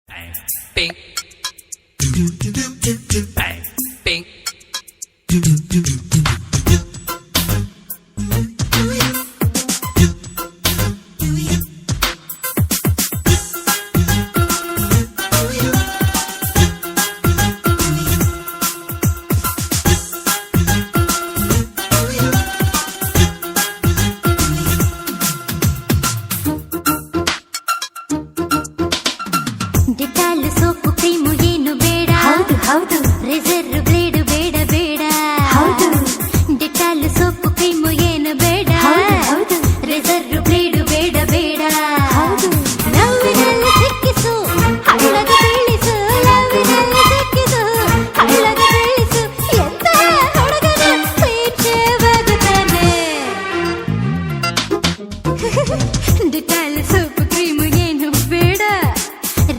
Pink. Pink. ಡಿಟಾಲ್ soap cream ಏನು ಬೇಡ. ಹೌದು ಹೌದು. ರೇಸರ್ ಬ್ಲೇಡ್ ಬೇಡ ಬೇಡ. ಹೌದು. ಡಿಟಾಲ್ ಸೋಪು ಕ್ರೀಮು ಏನು ಬೇಡ. ಹೌದು ಹೌದು. ರೇಸರ್ ಬ್ಲೇಡ್ ಬೇಡ ಬೇಡ. ಹೌದು. ಲವ್ವಿನಲ್ಲಿ ಸಿಕ್ಕಿಸು ಹಳ್ಳದ ಬೀಳಿಸು. ಲವ್ವಿನಲ್ಲಿ ಸಿಕ್ಕಿಸು ಹಳ್ಳದ ಬೀಳಿಸು. ಎಂತ ಹುಡುಗನ ಪೀಠವಾಗುತ್ತಾನೆ. ಡಿಟಾಲ್ ಸೋಪು ಕ್ರೀಮು ಏನು ಬೇಡ.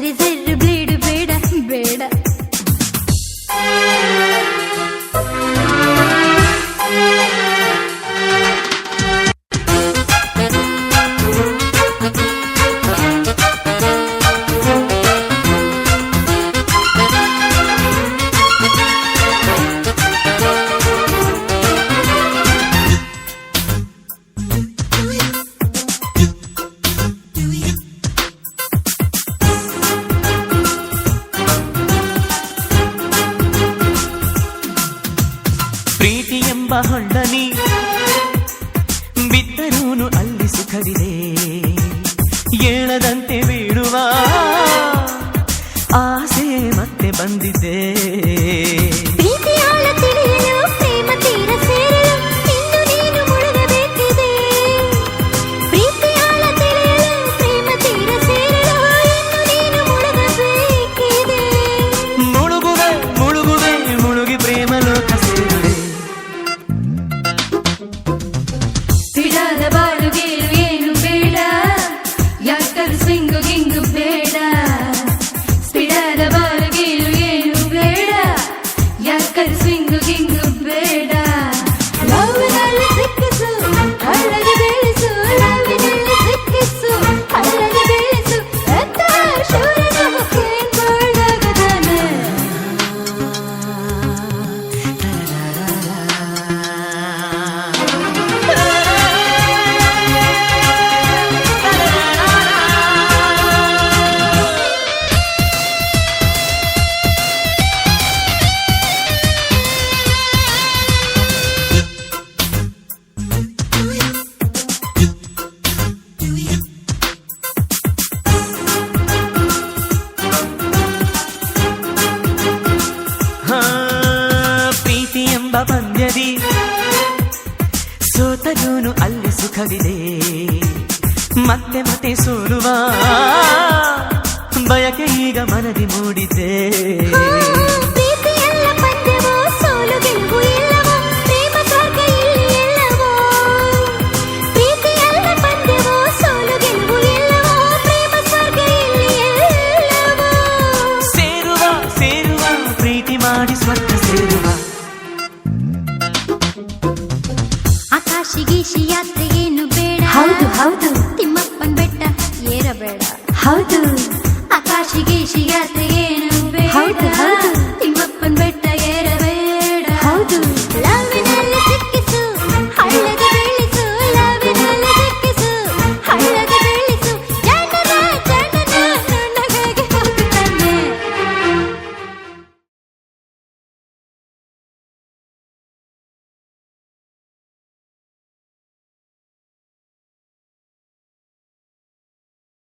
ರೇಸರ್ ಬ್ಲೇಡ್ ಬೇಡ ಬೇಡ. ಪ್ರೀತಿ ಎಂಬ ಹೊಳ್ಳನಿ ಬಿದ್ದರೂನು ಅಲ್ಲಿ ಸುಖವಿದೆ. ಏಳದಂತೆ ಬೀಳುವ ಆಸೆ ಮತ್ತೆ ಬಂದಿದೆ. ಪ್ರೀತಿ ಆಳ ತಿಳಿಯಲು ಪ್ರೇಮ ತೀರ ಸೇರಲು ಇನ್ನು ನೀನು ಮುಳುಗಬೇಕಿದೆ. ಪ್ರೀತಿ ಆಳ ತಿಳಿಯಲು ಪ್ರೇಮ ತೀರ ಸೇರಲು ಇನ್ನು ನೀನು ಮುಳುಗಬೇಕಿದೆ. ಮುಳುಗುವೆ ಮುಳುಗುವೆ ಮುಳುಗಿ ಪ್ರೇಮ ಲೋಕ ಸೇರುವೆ. ಸಿಡಾದ ಬಾಳು ಗೇಳು ಏನು ಬೇಡ. ಯಾಕರು ಸ್ವಿಂಗು ಗಿಂಗು ಬೇಡ. ಸಿಡಾದ ಬಾಳು ಗೇಳು ಏನು ಬೇಡ. ಯಾಕರು ಸ್ವಿಂಗು ಗಿಂಗು ಬೇಡ. ಲವ್ವಿನಲ್ಲಿ ಸಿಕ್ಕಿಸು ಹಳ್ಳಗೆ ಬೀಳಿಸು. ಲವ್ವಿನಲ್ಲಿ ಸಿಕ್ಕಿಸು ಹಳ್ಳಗೆ ಬೀಳಿಸು. ಎಂತ ಶೂರನು ಕೇಳ್ಕೊಳ್ಳಾಗದಾನೆ. ಹಾ, ಪ್ರೀತಿ ಎಂಬ ಪಂದ್ಯದಿ ಸೋತರೂನು ಅಲ್ಲಿ ಸುಖವಿದೆ. ಮತ್ತೆ ಮತ್ತೆ ಸೋಲುವ ಬಯಕೆ ಈಗ ಮನದಿ ಮೂಡಿದೆ. ಪ್ರೀತಿಯಲ್ಲ ಪಂದ್ಯವೋ ಸೋಲು ಗೆಲುವು ಇಲ್ಲವೋ. ಪ್ರೇಮ ಸ್ವರ್ಗ ಇಲ್ಲಿ ಎಲ್ಲವೋ. ಪ್ರೀತಿಯಲ್ಲ ಪಂದ್ಯವೋ ಸೋಲು ಗೆಲುವು ಇಲ್ಲವೋ. ಪ್ರೇಮ ಸ್ವರ್ಗ ಇಲ್ಲಿ ಎಲ್ಲವೋ. ಸೇರುವ ಸೇರುವ ಪ್ರೀತಿ ಮಾಡಿ ಸ್ವರ್ಗ ಸೇರುವ. ಆಕಾಶಿಗೀಶಿ ಯಾತ್ರೆ ಏನು ಬೇಡ. ಹೌದು ಹೌದು. ತಿಮ್ಮಪ್ಪನ್ ಬೆಟ್ಟ ಏರಬೇಡ. ಹೌದು. ಆಕಾಶಿಗೀಶಿ ಯಾತ್ರೆ